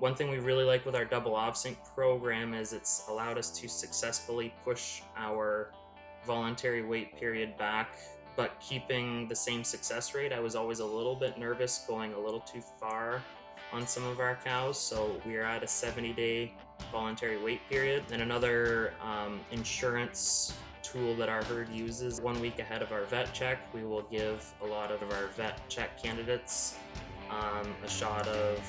One thing we really like with our double OBSYNC program is it's allowed us to successfully push our voluntary wait period back, but keeping the same success rate. I was always a little bit nervous going a little too far on some of our cows, so we are at a 70-day voluntary wait period. And another insurance tool that our herd uses, 1 week ahead of our vet check, we will give a lot of our vet check candidates a shot of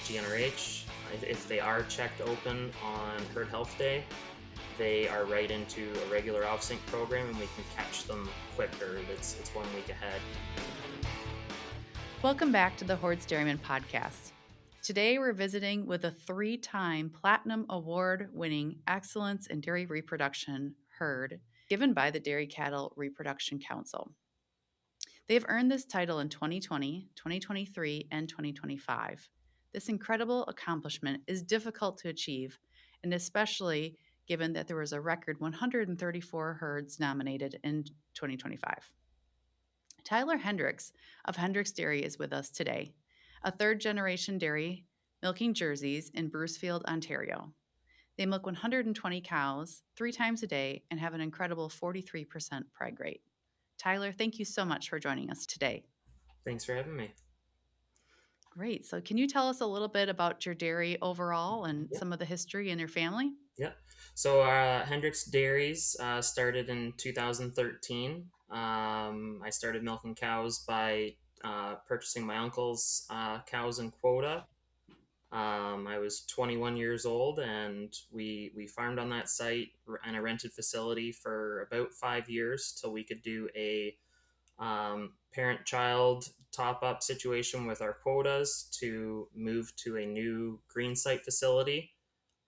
GnRH. If they are checked open on Herd Health Day, they are right into a regular OBSYNC program, and we can catch them quicker. It's 1 week ahead. Welcome back to the Hoard's Dairyman podcast. Today we're visiting with a 3-time Platinum Award-winning Excellence in Dairy Reproduction herd given by the Dairy Cattle Reproduction Council. They have earned this title in 2020, 2023, and 2025. This incredible accomplishment is difficult to achieve, and especially given that there was a record 134 herds nominated in 2025. Tyler Hendriks of Hendriks Dairy is with us today, a third-generation dairy milking jerseys in Brucefield, Ontario. They milk 120 cows 3 times a day and have an incredible 43% preg rate. Tyler, thank you so much for joining us today. Thanks for having me. Great. So can you tell us a little bit about your dairy overall and some of the history in your family? Yeah. So Hendriks Dairies started in 2013. I started milking cows by purchasing my uncle's cows and quota. I was 21 years old, and we farmed on that site and a rented facility for about 5 years till we could do a parent-child top-up situation with our quotas to move to a new green site facility.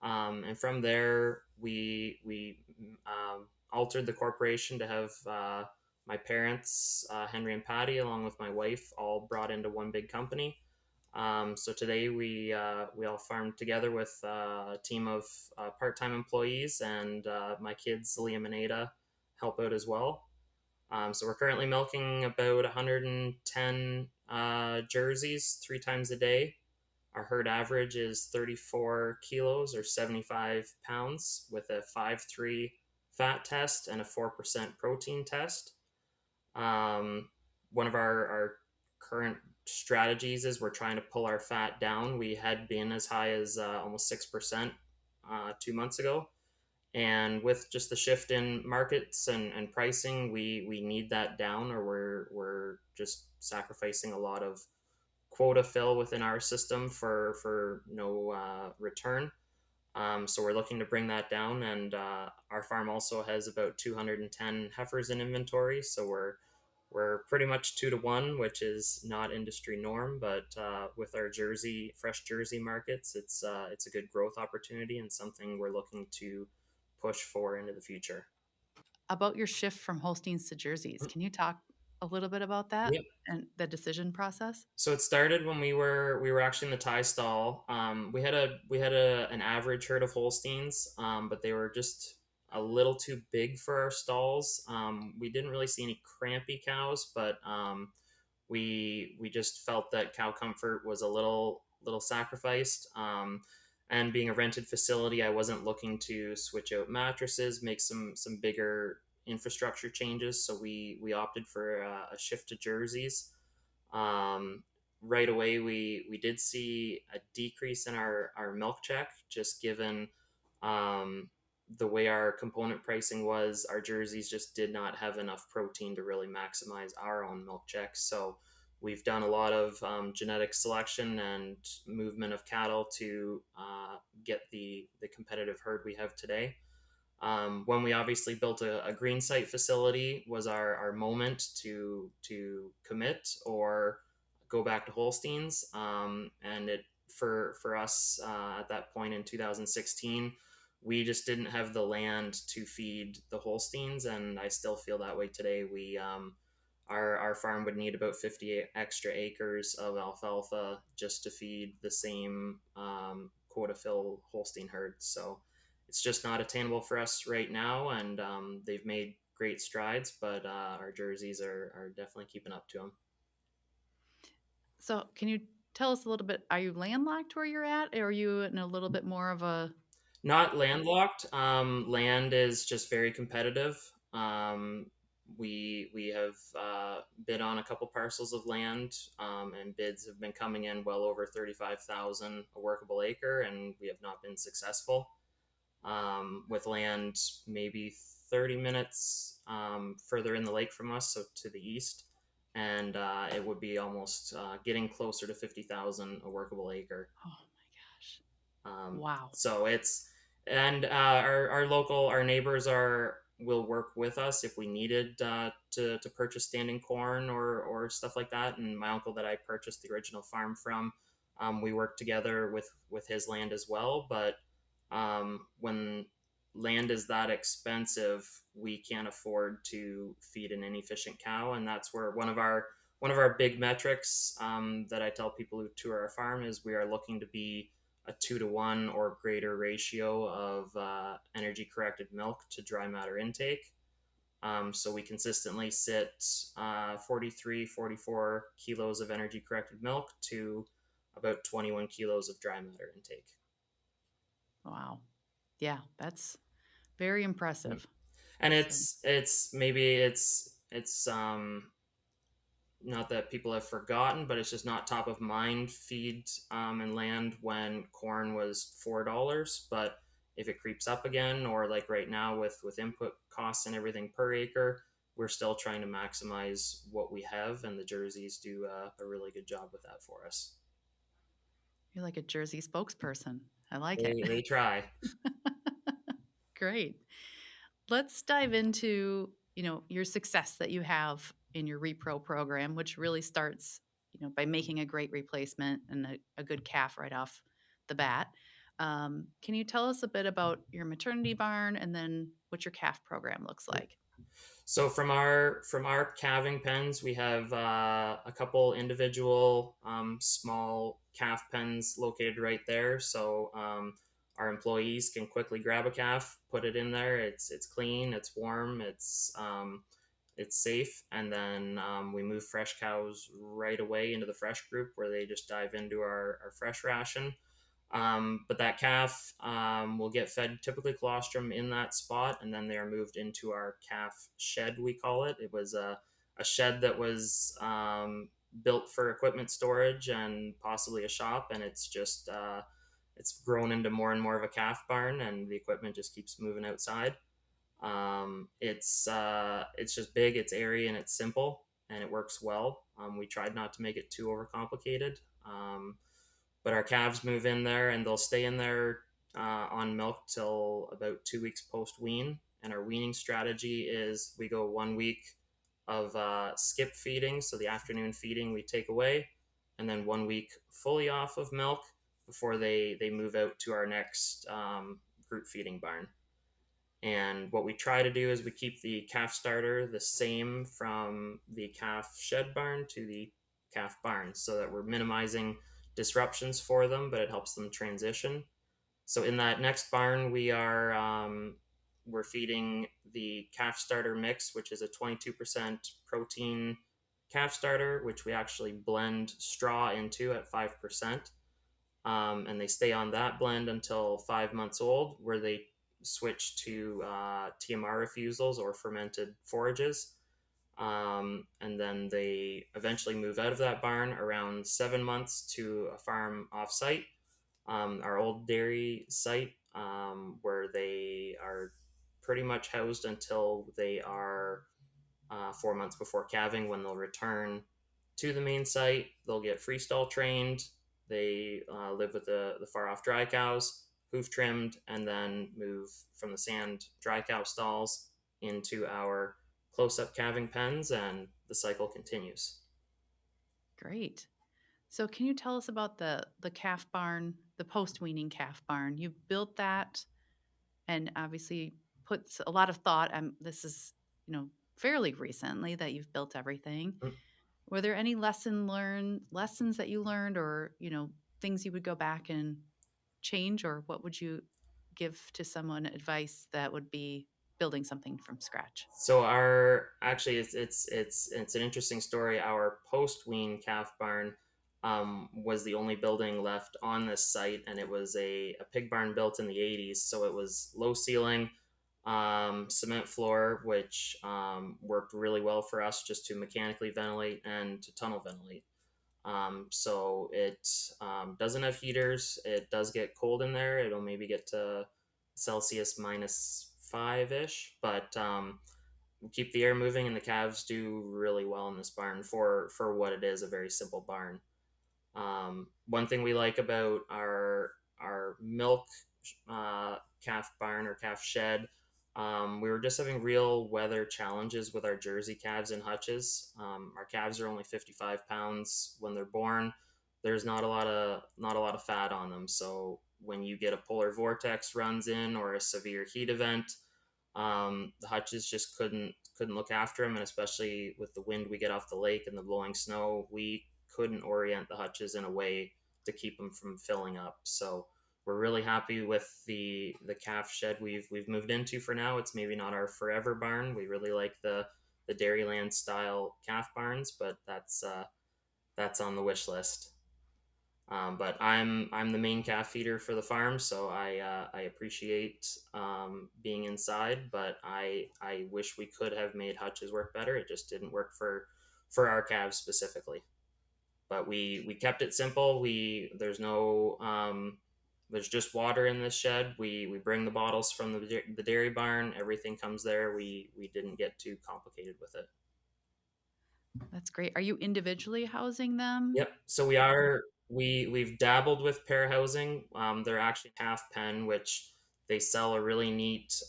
And from there, we altered the corporation to have my parents, Henry and Patty, along with my wife, all brought into one big company. So today we all farm together with a team of part-time employees, and my kids, Liam and Ada, help out as well. So we're currently milking about 110 jerseys 3 times a day. Our herd average is 34 kilos or 75 pounds with a 5.3 fat test and a 4% protein test. One of our current strategies is we're trying to pull our fat down. We had been as high as almost 6% 2 months ago. And with just the shift in markets and pricing, we need that down, or we're just sacrificing a lot of quota fill within our system for no return. So we're looking to bring that down, and our farm also has about 210 heifers in inventory. So we're pretty much 2 to 1, which is not industry norm, but with our fresh Jersey markets, it's a good growth opportunity and something we're looking to push for into the future. About your shift from Holsteins to Jerseys, can you talk a little bit about that Yep. and the decision process? So it started when we were actually in the tie stall. We had an average herd of Holsteins, but they were just a little too big for our stalls. We didn't really see any crampy cows, but we just felt that cow comfort was a little sacrificed. And being a rented facility, I wasn't looking to switch out mattresses, make some bigger infrastructure changes. So we opted for a shift to jerseys. Right away, we did see a decrease in our milk check, just given the way our component pricing was. Our jerseys just did not have enough protein to really maximize our own milk check. So we've done a lot of genetic selection and movement of cattle to get the competitive herd we have today. When we obviously built a green site facility was our moment to commit or go back to Holsteins. And it for us at that point in 2016, we just didn't have the land to feed the Holsteins, and I still feel that way today. Our farm would need about 50 extra acres of alfalfa just to feed the same quota fill Holstein herd. So it's just not attainable for us right now, and they've made great strides, but our jerseys are definitely keeping up to them. So can you tell us a little bit. Are you landlocked where you're at, or are you in a little bit more of a? Not landlocked. Land is just very competitive. We have bid on a couple parcels of land, and bids have been coming in well over 35,000 a workable acre, and we have not been successful. With land maybe 30 minutes further in the lake from us, so to the east, and it would be almost getting closer to 50,000 a workable acre. Oh my gosh! Um, Wow. so it's and our local our neighbors are will work with us if we needed to purchase standing corn or stuff like that. And my uncle that I purchased the original farm from, we worked together with his land as well. But when land is that expensive, we can't afford to feed an inefficient cow, and that's where one of our big metrics that I tell people who tour our farm is we are looking to be a 2-to-1 or greater ratio of energy corrected milk to dry matter intake. So we consistently sit 43, 44 kilos of energy corrected milk to about 21 kilos of dry matter intake. Wow. Yeah, that's very impressive. And So it's maybe it's not that people have forgotten, but it's just not top of mind feed and land when corn was $4. But if it creeps up again, or like right now with input costs and everything per acre, we're still trying to maximize what we have, and the jerseys do a really good job with that for us. you're like a Jersey spokesperson. I like it. They try. Great. Let's dive into, your success that you have in your repro program, which really starts, by making a great replacement and a good calf right off the bat. Can you tell us a bit about your maternity barn and then what your calf program looks like? So from our calving pens, we have a couple individual small calf pens located right there. So our employees can quickly grab a calf, put it in there. It's clean, it's warm, it's safe, and then we move fresh cows right away into the fresh group where they just dive into our fresh ration. But that calf will get fed typically colostrum in that spot, and then they are moved into our calf shed, we call it. It was a shed that was built for equipment storage and possibly a shop, and it's grown into more and more of a calf barn, and the equipment just keeps moving outside. It's just big, it's airy, and it's simple, and it works well. We tried not to make it too overcomplicated. But our calves move in there and they'll stay in there on milk till about 2 weeks post wean. And our weaning strategy is we go 1 week of skip feeding, so the afternoon feeding we take away, and then 1 week fully off of milk before they move out to our next group feeding barn. And what we try to do is we keep the calf starter the same from the calf shed barn to the calf barn so that we're minimizing disruptions for them, but it helps them transition. So in that next barn, we're feeding the calf starter mix, which is a 22% protein calf starter, which we actually blend straw into at 5%. And they stay on that blend until 5 months old, where they switch to TMR refusals or fermented forages. And then they eventually move out of that barn around 7 months to a farm off-site, our old dairy site, where they are pretty much housed until they are 4 months before calving, when they'll return to the main site. They'll get freestall trained. They live with the far off dry cows, hoof trimmed, and then move from the sand dry cow stalls into our close up calving pens, and the cycle continues. Great. So can you tell us about the calf barn, the post weaning calf barn? You built that and obviously puts a lot of thought. This is, fairly recently that you've built everything. Were there any lessons that you learned, or things you would go back and change, or what would you give to someone advice that would be building something from scratch? So our actually it's an interesting story. Our post wean calf barn, was the only building left on this site, and it was a pig barn built in the 80s. So it was low ceiling, cement floor, which worked really well for us just to mechanically ventilate and to tunnel ventilate. So it doesn't have heaters. It does get cold in there. It'll maybe get to Celsius -5 ish, but keep the air moving, and the calves do really well in this barn for what it is, a very simple barn. One thing we like about our milk calf barn or calf shed, we were just having real weather challenges with our Jersey calves and hutches. Our calves are only 55 pounds when they're born. There's not a lot of fat on them, so when you get a polar vortex runs in or a severe heat event, the hutches just couldn't look after them, and especially with the wind we get off the lake and the blowing snow, we couldn't orient the hutches in a way to keep them from filling up. So we're really happy with the calf shed we've moved into for now. It's maybe not our forever barn. We really like the Dairyland style calf barns, but that's on the wish list. But I'm the main calf feeder for the farm, so I appreciate being inside. But I wish we could have made hutches work better. It just didn't work for our calves specifically. But we kept it simple. There's just water in this shed. We bring the bottles from the dairy barn. Everything comes there. We didn't get too complicated with it. That's great. Are you individually housing them? Yep. So we've dabbled with pair housing. They're actually half pen, which they sell a really neat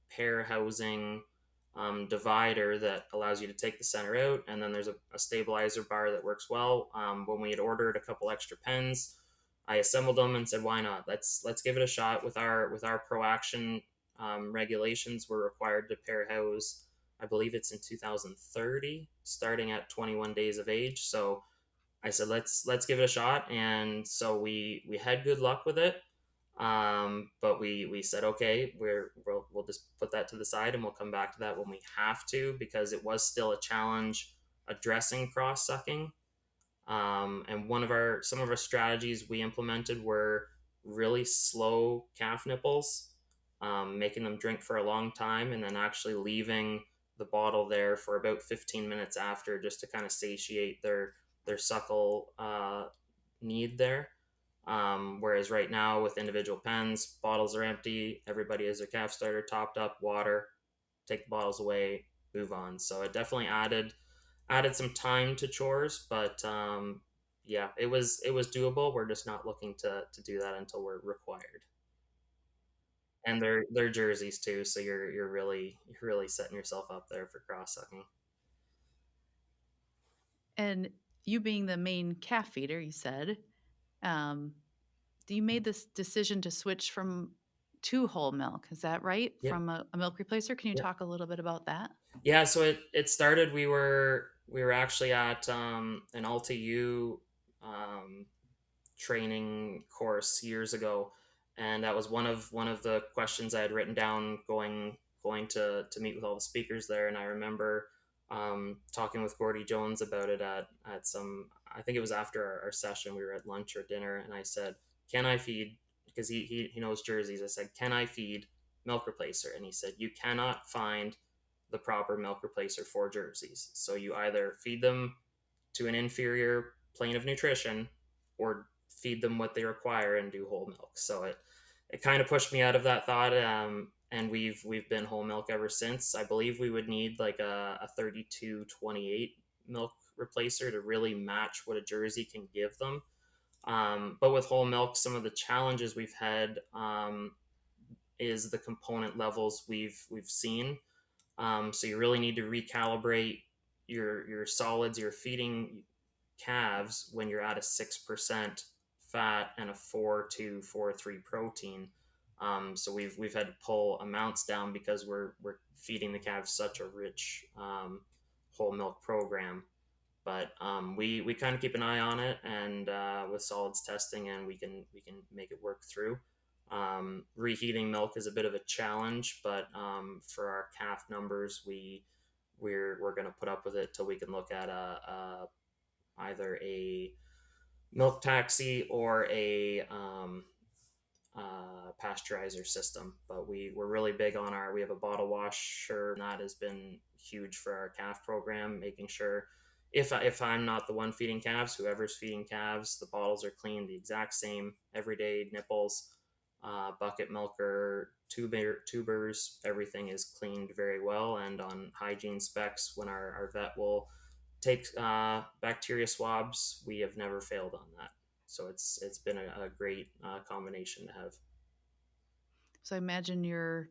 pair housing divider that allows you to take the center out, and then there's a stabilizer bar that works well. When we had ordered a couple extra pens, I assembled them and said, "Why not? Let's give it a shot." With our Pro Action regulations, we're required to pair house. I believe it's in 2030, starting at 21 days of age. So I said, let's give it a shot, and so we had good luck with it. But we said, okay, we'll just put that to the side, and we'll come back to that when we have to, because it was still a challenge addressing cross sucking. And some of our strategies we implemented were really slow calf nipples, making them drink for a long time, and then actually leaving the bottle there for about 15 minutes after, just to kind of satiate their suckle need there. Whereas right now with individual pens, bottles are empty. Everybody has their calf starter topped up, water, take the bottles away, move on. So it definitely added some time to chores, but yeah, it was doable. We're just not looking to do that until we're required. And they're jerseys too, so you're really setting yourself up there for cross sucking. And you being the main calf feeder, you said, um, you made this decision to switch to whole milk. Is that right? Yep. From a milk replacer? Can you Yep. talk a little bit about that? Yeah, so it started. We were actually at an Alta U um, training course years ago, and that was one of the questions I had written down going to meet with all the speakers there. And I remember talking with Gordy Jones about it at some. I think it was after our session. We were at lunch or dinner, and I said, "Can I feed?" Because he knows jerseys. I said, "Can I feed milk replacer?" And he said, "You cannot find the proper milk replacer for jerseys. So you either feed them to an inferior plane of nutrition or feed them what they require and do whole milk." So it kind of pushed me out of that thought. And we've been whole milk ever since. I believe we would need like a 32-28 milk replacer to really match what a jersey can give them. But with whole milk, some of the challenges we've had is the component levels we've seen. So you really need to recalibrate your solids you're feeding calves when you're at a 6% fat and a 4.2 4.3 protein. So we've had to pull amounts down because we're feeding the calves such a rich whole milk program. But we kind of keep an eye on it, and with solids testing, and we can make it work through. Reheating milk is a bit of a challenge, but for our calf numbers, we're going to put up with it till we can look at either a milk taxi or a pasteurizer system. But we're really big on we have a bottle washer, and that has been huge for our calf program, making sure if I'm not the one feeding calves, whoever's feeding calves, the bottles are cleaned the exact same every day. Nipples, bucket milker, tubers, everything is cleaned very well. And on hygiene specs, when our vet will take bacteria swabs, we have never failed on that. So it's been a great combination to have. So I imagine your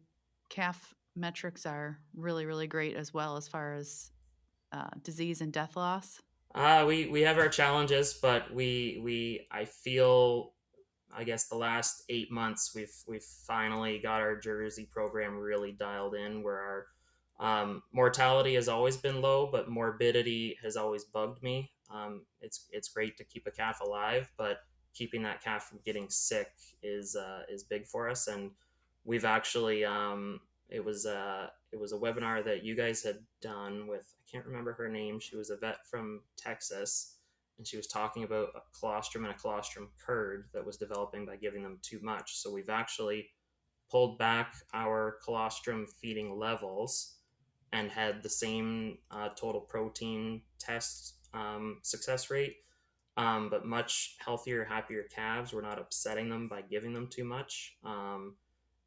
calf metrics are really, really great as well as far as disease and death loss. We have our challenges, but we I feel, I guess, the last 8 months we've finally got our Jersey program really dialed in, where our mortality has always been low, but morbidity has always bugged me. It's great to keep a calf alive, but keeping that calf from getting sick is big for us. And we've actually it was a webinar that you guys had done with, I can't remember her name. She was a vet from Texas, and she was talking about a colostrum and a colostrum curd that was developing by giving them too much. So we've actually pulled back our colostrum feeding levels and had the same total protein test success rate, but much healthier, happier calves. We're not upsetting them by giving them too much.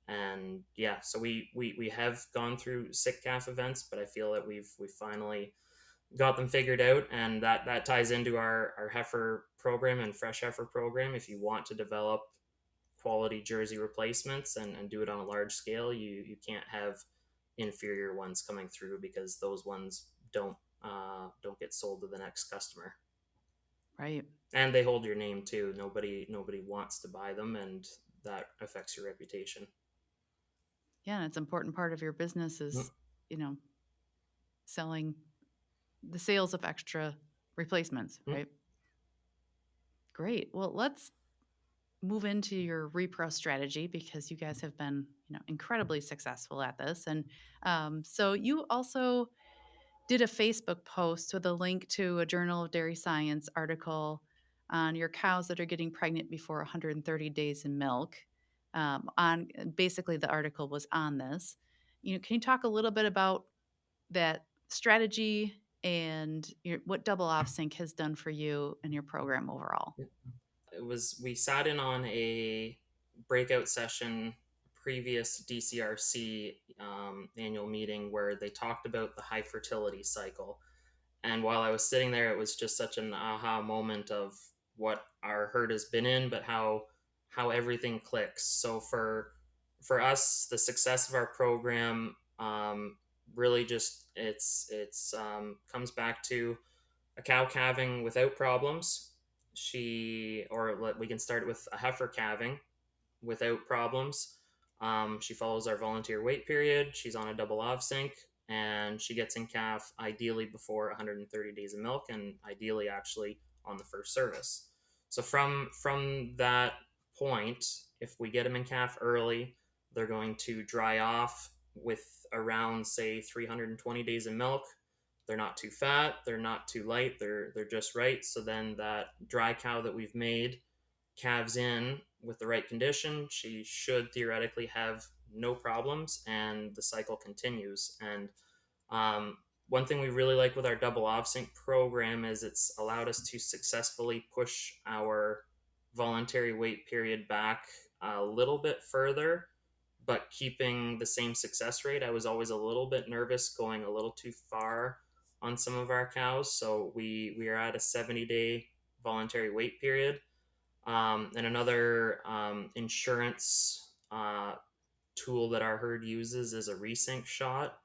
And yeah, so we have gone through sick calf events, but I feel that we've finally got them figured out, and that ties into our heifer program and fresh heifer program. If you want to develop quality Jersey replacements and do it on a large scale, you can't have inferior ones coming through, because those ones don't get sold to the next customer, Right. and they hold your name too. Nobody wants to buy them, and that affects your reputation. Yeah, and it's an important part of your business Mm, is, you know, selling the sales of extra replacements, mm, right? Great. Well, let's move into your repro strategy because you guys have been, incredibly successful at this. And so you also did a Facebook post with a link to a Journal of Dairy Science article on your cows that are getting pregnant before 130 days in milk. On basically, the article was on this. Can you talk a little bit about that strategy and what double off sync has done for you and your program overall? yeah. We sat in on a breakout session, previous DCRC annual meeting, where they talked about the high fertility cycle. And while I was sitting there, it was just such an aha moment of what our herd has been in, but how everything clicks. So for us, the success of our program, really just it's comes back to a cow calving without problems. We can start with a heifer calving without problems. She follows our volunteer wait period. She's on a double ov sync, and she gets in calf ideally before 130 days of milk, and ideally actually on the first service. So from that point, if we get them in calf early, they're going to dry off with around, say, 320 days of milk. They're not too fat, they're not too light, they're just right. So then that dry cow that we've made calves in with the right condition, she should theoretically have no problems, and the cycle continues. And one thing we really like with our double OVSync program is it's allowed us to successfully push our voluntary wait period back a little bit further, but keeping the same success rate. I was always a little bit nervous going a little too far on some of our cows, so we are at a 70-day voluntary wait period. And another insurance tool that our herd uses is a resync shot.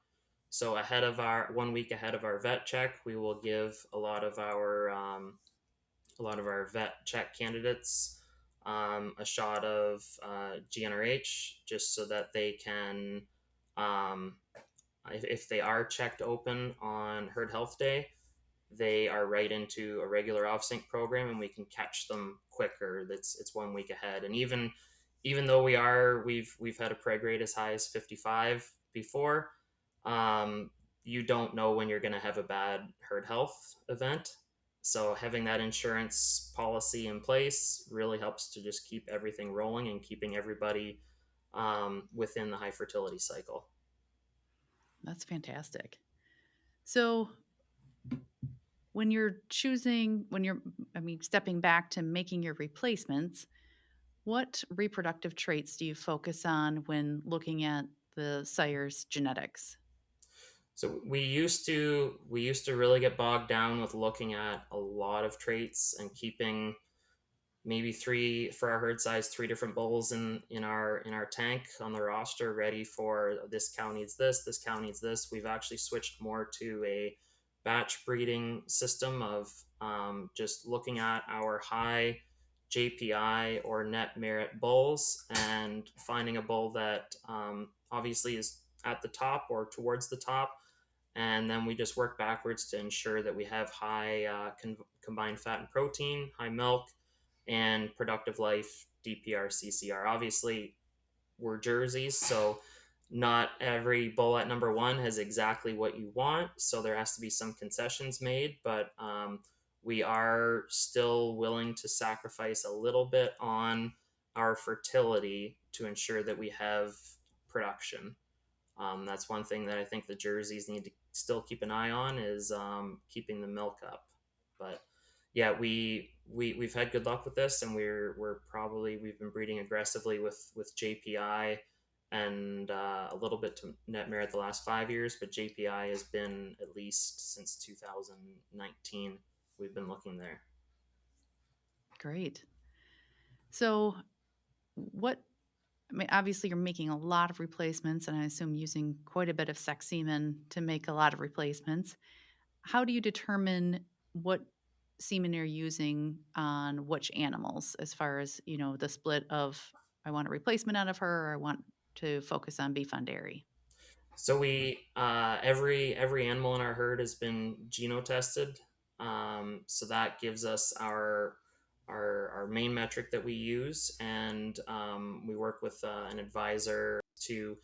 So ahead of our 1 week ahead of our vet check, we will give a lot of our vet check candidates a shot of GnRH, just so that they can, um, if they are checked open on herd health day, they are right into a regular off sync program, and we can catch them quicker. It's 1 week ahead. And even though we've had a preg rate as high as 55 before, um, you don't know when you're going to have a bad herd health event. So having that insurance policy in place really helps to just keep everything rolling and keeping everybody within the high fertility cycle. That's fantastic. So, when you're choosing, when you're, I mean, stepping back to making your replacements, what reproductive traits do you focus on when looking at the sire's genetics? So we used to really get bogged down with looking at a lot of traits and keeping maybe three for our herd size, three different bulls in our tank on the roster, ready for this cow needs this cow needs this. We've actually switched more to a batch breeding system of just looking at our high JPI or net merit bulls and finding a bull that obviously is at the top or towards the top, and then we just work backwards to ensure that we have high combined fat and protein, high milk, and productive life DPR CCR. Obviously, we're jerseys, so not every bull at number one has exactly what you want. So there has to be some concessions made, but we are still willing to sacrifice a little bit on our fertility to ensure that we have production. That's one thing that I think the jerseys need to still keep an eye on is keeping the milk up. But yeah, we've had good luck with this, and we've been breeding aggressively with JPI and a little bit to net merit the last 5 years, but JPI has been at least since 2019. We've been looking there. Great. So, what, I mean, obviously, you're making a lot of replacements, and I assume using quite a bit of sex semen to make a lot of replacements. How do you determine what semen you're using on which animals, as far as, the split of I want a replacement out of her or I want to focus on beef on dairy? So we every animal in our herd has been genotested. So that gives us our main metric that we use, and we work with an advisor to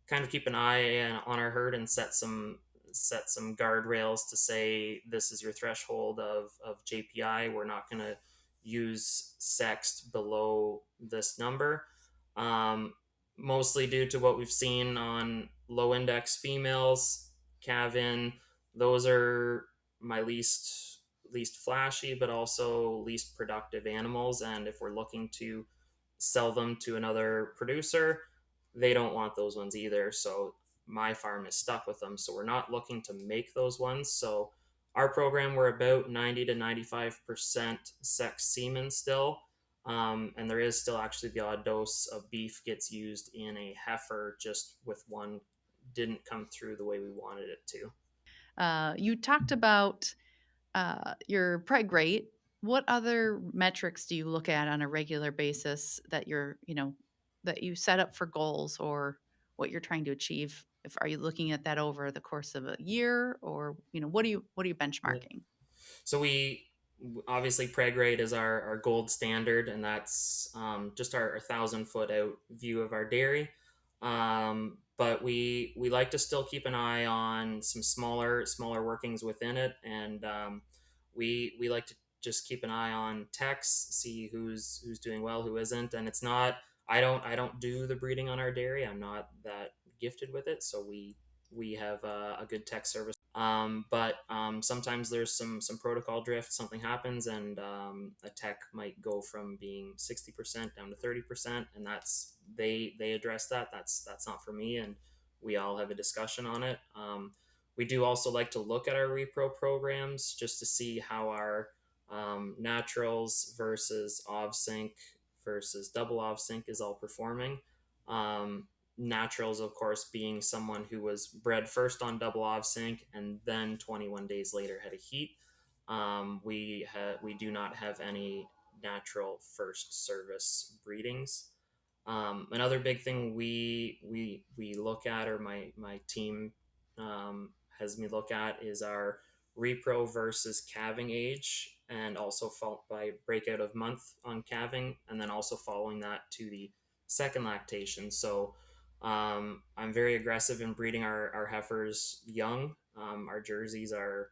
kind of keep an eye on our herd and set some guardrails to say this is your threshold of JPI. We're not going to use sexed below this number. Um, Mostly due to what we've seen on low index females, calvin. Those are my least flashy, but also least productive animals. And if we're looking to sell them to another producer, they don't want those ones either. So my farm is stuck with them. So we're not looking to make those ones. So our program, we're about 90 to 95% sex semen still. And there is still actually the odd dose of beef gets used in a heifer, just with one didn't come through the way we wanted it to. You talked about your preg rate. What other metrics do you look at on a regular basis that that you set up for goals or what you're trying to achieve? If are you looking at that over the course of a year, or what are you Yeah. benchmarking? So we obviously preg rate is our gold standard, and that's just our 1,000 foot out view of our dairy. But we like to still keep an eye on some smaller workings within it, and we like to just keep an eye on techs, see who's doing well, who isn't, and it's not. I don't do the breeding on our dairy. I'm not that gifted with it, so we have a good tech service. But sometimes there's some protocol drift. Something happens, and a tech might go from being 60% down to 30%, and they address that. That's not for me, and we all have a discussion on it. We do also like to look at our repro programs just to see how our naturals versus ov sync versus double ov sync is all performing. Naturals, of course, being someone who was bred first on double ov sync and then 21 days later had a heat. We do not have any natural first service breedings. Another big thing we look at, or my team has me look at, is our repro versus calving age, and also followed by breakout of month on calving, and then also following that to the second lactation. So I'm very aggressive in breeding our heifers young. Our jerseys are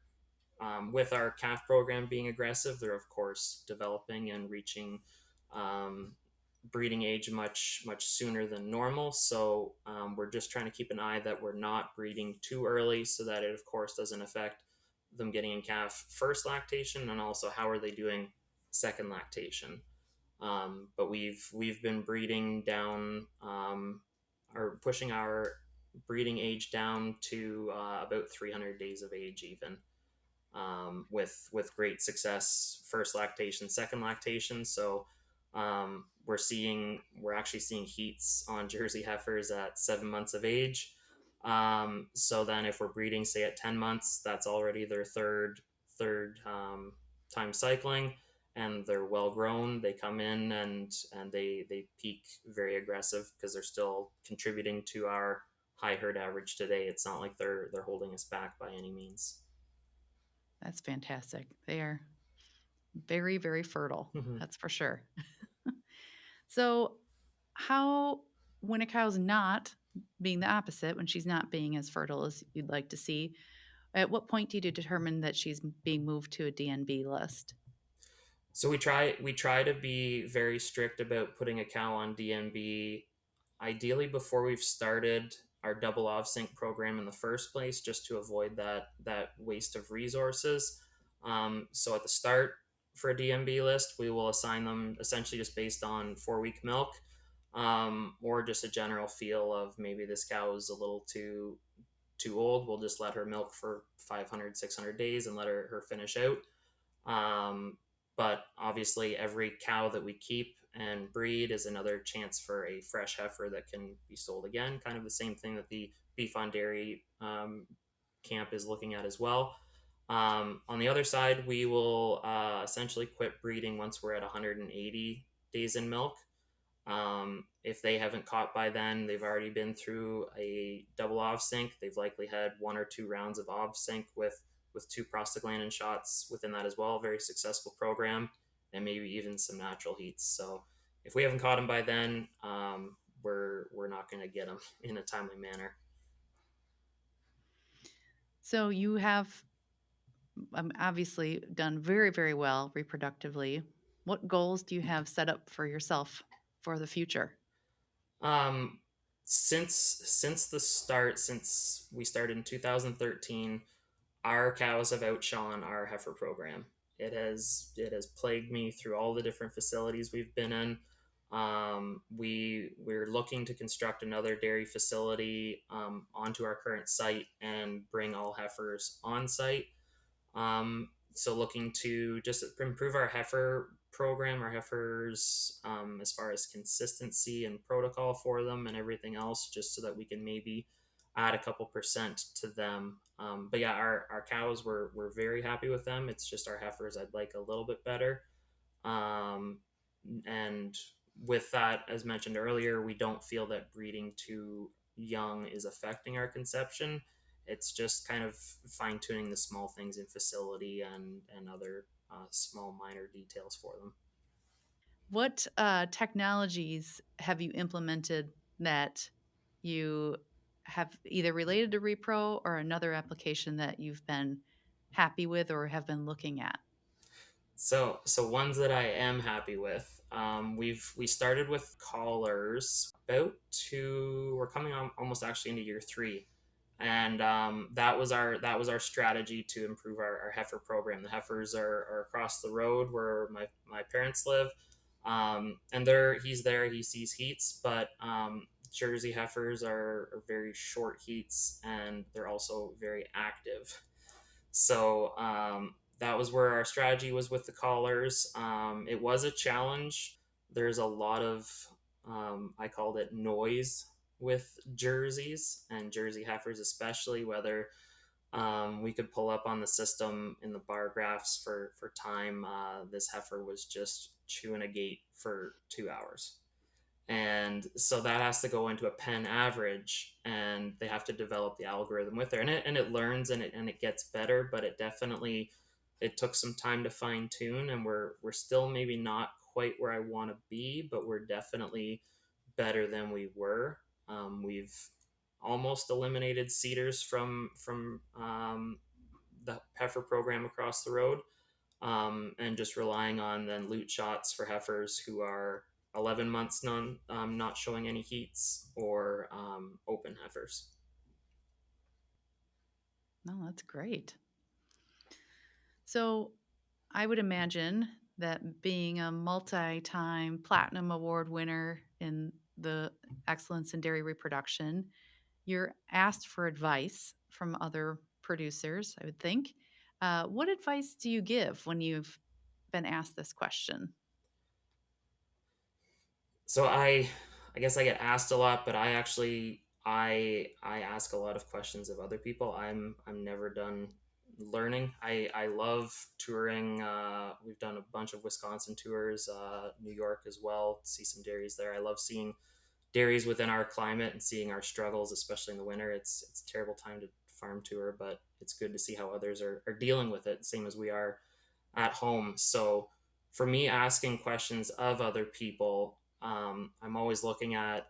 with our calf program being aggressive, they're of course developing and reaching um, breeding age much sooner than normal. So we're just trying to keep an eye that we're not breeding too early, so that it of course doesn't affect them getting in calf first lactation, and also how are they doing second lactation. But we've been breeding down or pushing our breeding age down to about 300 days of age even, with great success first lactation, second lactation. So we're actually seeing heats on Jersey heifers at 7 months of age. So then if we're breeding say at 10 months, that's already their third time cycling, and they're well grown. They come in and they peak very aggressive because they're still contributing to our high herd average today. It's not like they're holding us back by any means. That's fantastic. They are very, very fertile. That's for sure. So, how, when a cow's not being the opposite, when she's not being as fertile as you'd like to see, at what point do you determine that she's being moved to a DNB list? So we try to be very strict about putting a cow on DNB, ideally before we've started our double ov sync program in the first place, just to avoid that waste of resources. So at the start for a DNB list, we will assign them essentially just based on 4 week milk, or just a general feel of maybe this cow is a little too old. We'll just let her milk for 500, 600 days and let her finish out. Um, but obviously, every cow that we keep and breed is another chance for a fresh heifer that can be sold again. Kind of the same thing that the beef on dairy camp is looking at as well. On the other side, we will essentially quit breeding once we're at 180 days in milk. If they haven't caught by then, they've already been through a double ov sync. They've likely had 1 or 2 rounds of ov sync with 2 prostaglandin shots within that as well. Very successful program, and maybe even some natural heats. So if we haven't caught them by then, we're not going to get them in a timely manner. So, you have obviously done very, very well reproductively. What goals do you have set up for yourself for the future? Um, since the start, since we started in 2013, our cows have outshone our heifer program. It has plagued me through all the different facilities we've been in. We're looking to construct another dairy facility onto our current site and bring all heifers on site. So looking to just improve our heifer program, our heifers, as far as consistency and protocol for them and everything else, just so that we can maybe add a couple percent to them. But yeah, our cows, we're very happy with them. It's just our heifers I'd like a little bit better. Um, and with that, as mentioned earlier, we don't feel that breeding too young is affecting our conception. It's just kind of fine tuning the small things in facility and other small minor details for them. What technologies have you implemented that you have either related to repro or another application that you've been happy with or have been looking at? So ones that I am happy with. We started with collars about two. We're coming on almost actually into year three, and that was our strategy to improve our heifer program. The heifers are across the road where my parents live, and he's there. He sees heats, but Jersey heifers are very short heats, and they're also very active. So that was where our strategy was with the collars. It was a challenge. There's a lot of, I called it noise with jerseys and Jersey heifers, especially whether we could pull up on the system in the bar graphs for time. This heifer was just chewing a gate for 2 hours, and so that has to go into a pen average, and they have to develop the algorithm with it, and it learns, and it gets better, but it took some time to fine tune, and we're still maybe not quite where I want to be, but we're definitely better than we were. We've almost eliminated cedars from the heifer program across the road, and just relying on then loot shots for heifers who are 11 months not showing any heats, or open heifers. No, that's great. So I would imagine that being a multi time platinum award winner in the excellence in dairy reproduction, you're asked for advice from other producers, I would think. What advice do you give when you've been asked this question? So I guess I get asked a lot, but I ask a lot of questions of other people. I'm never done learning. I love touring. We've done a bunch of Wisconsin tours, New York as well. See some dairies there. I love seeing dairies within our climate and seeing our struggles, especially in the winter. It's a terrible time to farm tour, but it's good to see how others are dealing with it, same as we are at home. So for me, asking questions of other people, I'm always looking at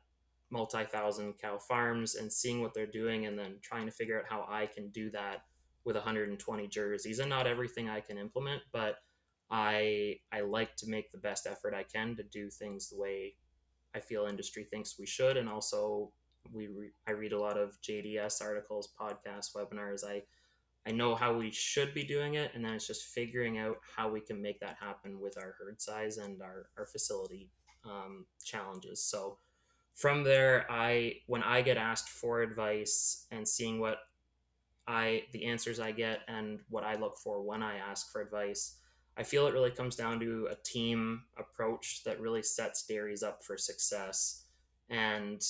multi-thousand cow farms and seeing what they're doing, and then trying to figure out how I can do that with 120 jerseys. And not everything I can implement, but I like to make the best effort I can to do things the way I feel industry thinks we should. And also, I read a lot of JDS articles, podcasts, webinars. I know how we should be doing it, and then it's just figuring out how we can make that happen with our herd size and our facility challenges. So from there, when I get asked for advice and seeing what the answers I get and what I look for when I ask for advice, I feel it really comes down to a team approach that really sets dairies up for success. And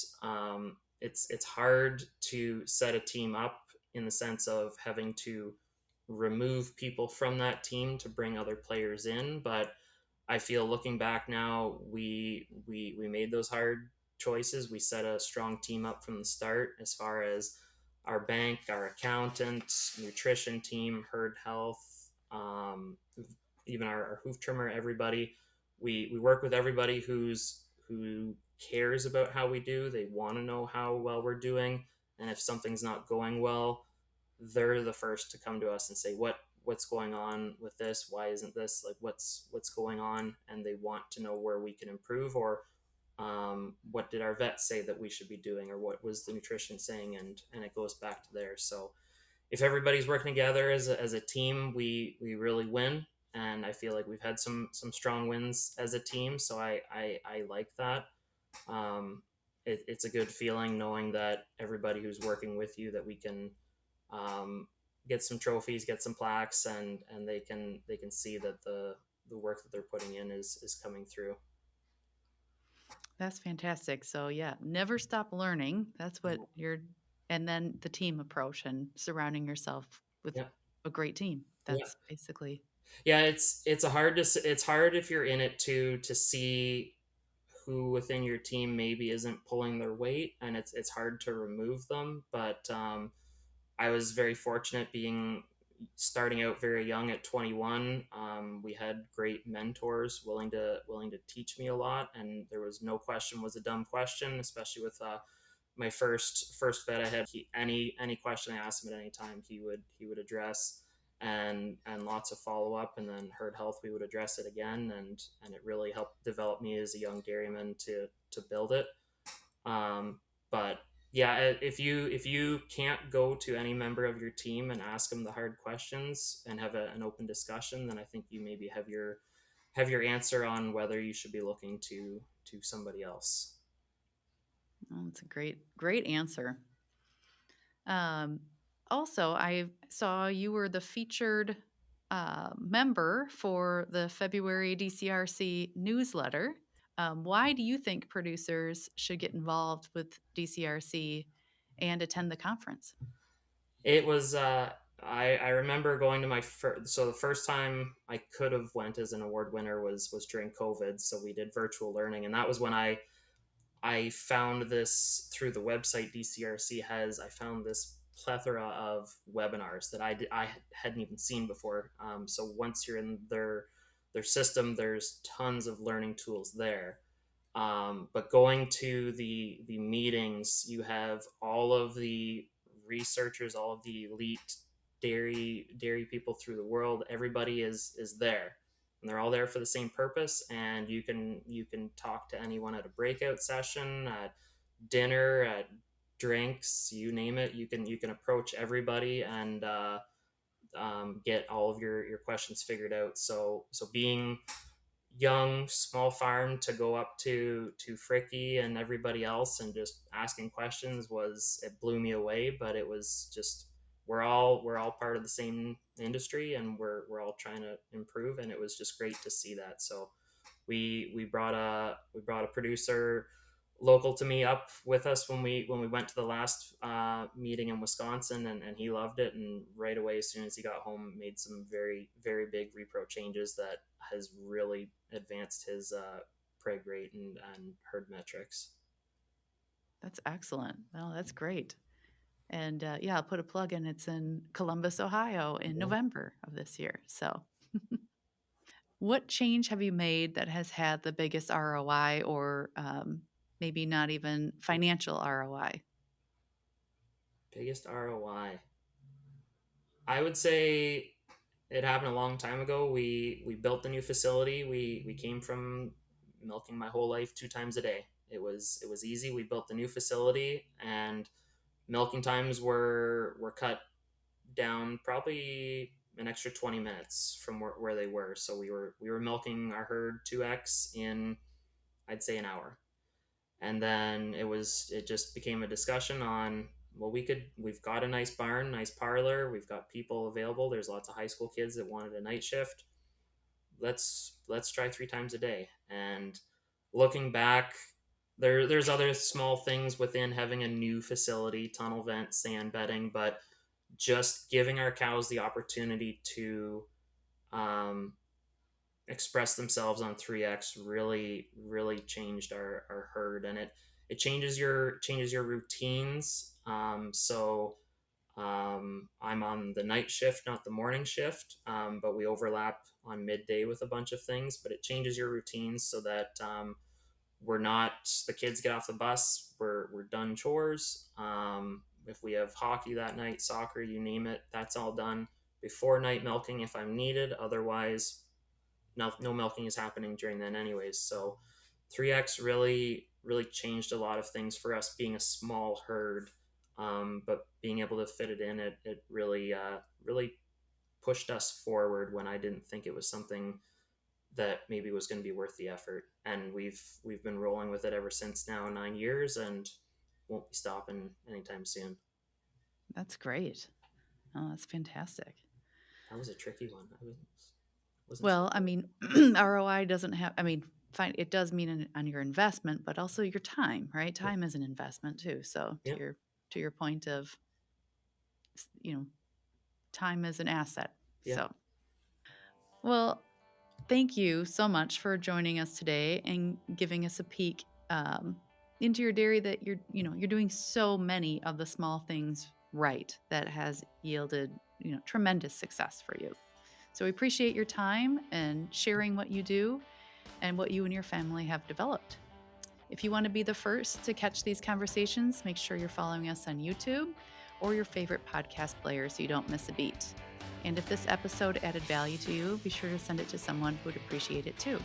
it's hard to set a team up in the sense of having to remove people from that team to bring other players in. But I feel, looking back now, we made those hard choices. We set a strong team up from the start, as far as our bank, our accountant, nutrition team, herd health, even our hoof trimmer. Everybody, we work with everybody who cares about how we do. They want to know how well we're doing, and if something's not going well, they're the first to come to us and say, what's going on with this? Why isn't this, like, what's going on? And they want to know where we can improve, or what did our vet say that we should be doing, or what was the nutrition saying, and it goes back to there. So if everybody's working together as a team, we really win. And I feel like we've had some strong wins as a team, so I like that. It's a good feeling knowing that everybody who's working with you, that we can um, get some trophies, get some plaques, and they can see that the work that they're putting in is coming through. That's fantastic. So, yeah, never stop learning. That's what you're, and then the team approach and surrounding yourself with Yeah, a great team. yeah, That's basically, yeah. It's hard if you're in it to see who within your team maybe isn't pulling their weight, and it's hard to remove them. But I was very fortunate, being starting out very young at 21. We had great mentors willing to teach me a lot, and there was no question was a dumb question, especially with my first vet I had. Any question I asked him at any time, he would address, and lots of follow up, and then herd health, we would address it again, and it really helped develop me as a young dairyman to build it. But yeah, if you can't go to any member of your team and ask them the hard questions and have an open discussion, then I think you maybe have your answer on whether you should be looking to somebody else. oh, it's a great answer. Um, Also, I saw you were the featured member for the February DCRC newsletter. Why do you think producers should get involved with DCRC and attend the conference? It was I remember going to my first, so the first time I could have went as an award winner was during COVID, so we did virtual learning, and that was when I found this through the website DCRC has. I found this plethora of webinars that I hadn't even seen before. So once you're in their system, there's tons of learning tools there. But going to the meetings, you have all of the researchers, all of the elite dairy people through the world. Everybody is there, and they're all there for the same purpose. And you can talk to anyone at a breakout session, at dinner, at drinks, you name it. You can approach everybody and get all of your questions figured out. So being young, small farm, to go up to Fricky and everybody else and just asking questions, it blew me away. But it was just, we're all part of the same industry, and we're all trying to improve, and it was just great to see that. So we brought a producer local to me up with us when we went to the last meeting in Wisconsin, and he loved it, and right away, as soon as he got home, made some very, very big repro changes that has really advanced his preg rate and herd metrics. That's excellent. Well, that's great. And yeah, I'll put a plug in. It's in Columbus, Ohio in Yeah. November of this year. So, what change have you made that has had the biggest ROI, or maybe not even financial ROI? Biggest ROI, I would say it happened a long time ago. We built the new facility. We came from milking my whole life 2 times a day. It was easy. We built the new facility, and milking times were cut down probably an extra 20 minutes from where they were. So we were milking our herd 2x in, I'd say, an hour. And then it just became a discussion on, well, we've got a nice barn, nice parlor, we've got people available, there's lots of high school kids that wanted a night shift. Let's try 3 times a day. And looking back, there's other small things within having a new facility, tunnel vent, sand bedding, but just giving our cows the opportunity to um, express themselves on 3x really changed our herd. And it changes your routines. I'm on the night shift, not the morning shift, but we overlap on midday with a bunch of things. But it changes your routines so that we're not, the kids get off the bus, we're done chores. If we have hockey that night, soccer, you name it, that's all done before night milking if I'm needed. Otherwise, no milking is happening during then anyways. So 3x really changed a lot of things for us, being a small herd, but being able to fit it in, it really pushed us forward when I didn't think it was something that maybe was going to be worth the effort. And we've been rolling with it ever since, now 9 years, and won't be stopping anytime soon. That's great. Oh, that's fantastic. That was a tricky one. Wasn't sure. Well, I mean, ROI doesn't have, I mean, fine, it does mean on your investment, but also your time, right? Yeah. Time is an investment too. So Yeah. to your point of, you know, time is an asset. Yeah. So, well, thank you so much for joining us today and giving us a peek into your dairy, that you're doing so many of the small things right that has yielded, tremendous success for you. So we appreciate your time and sharing what you do and what you and your family have developed. If you want to be the first to catch these conversations, make sure you're following us on YouTube or your favorite podcast player so you don't miss a beat. And if this episode added value to you, be sure to send it to someone who would appreciate it too.